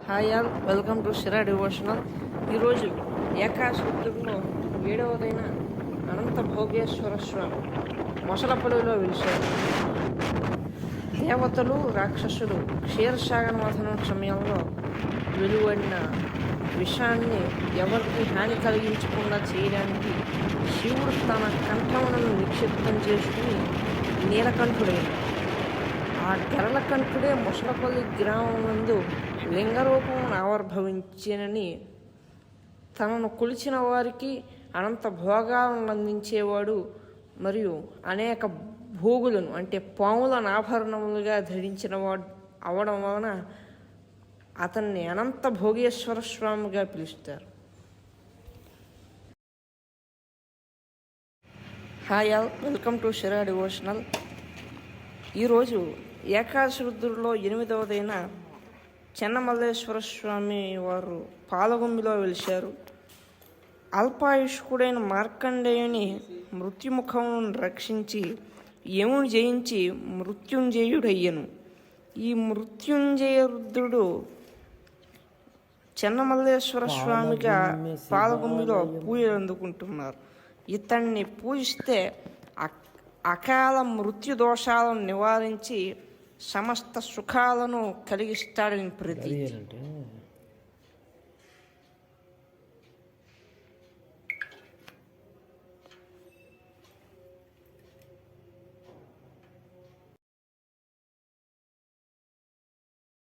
Hi all, welcome to Shira devotional. ఈరోజు ఏకాశ రుద్రుల్లో 7వదైన అనంత భోగేశ్వర స్వామి మొసలపల్లిలో వెలిశారు. దేవతలు రాక్షసులు క్షీరసాగర మథనం సమయంలో వెలువడిన విషాన్ని ఎవరికి హాని కలిగించకుండా చేయడానికి శివుడు తన కంఠములను నిక్షిప్తం చేసుకుని నీలకంఠుడైన ఆ గరళకంఠుడే మొసలపల్లి గ్రామం నందు లింగరూపం ఆవిర్భవించినని, తనను కొలిచిన వారికి అనంత భోగాలను అందించేవాడు మరియు అనేక భోగులను అంటే పాములను ఆభరణములుగా ధరించినవాడు అవడం వలన అతన్ని అనంత భోగేశ్వర స్వామిగా పిలుస్తారు. Hi all, welcome to Shira devotional. ఈరోజు ఏకాదశి రుద్రుల్లో 8వదైన చెన్నమల్లేశ్వర స్వామి వారు పాలగుమ్మిలో వెలిశారు. అల్పాయుష్కుడైన మార్కండేయుని మృత్యుముఖం రక్షించి యముని జయించి మృత్యుంజయుడయ్యను. ఈ మృత్యుంజయ రుద్రుడు చెన్నమల్లేశ్వర స్వామిగా పాలగుమ్మిలో పూజలు అందుకుంటున్నారు. ఇతన్ని పూజిస్తే అకాల మృత్యు దోషాలను నివారించి సమస్త సుఖాలను కలిగిస్తాడని ప్రతీతి.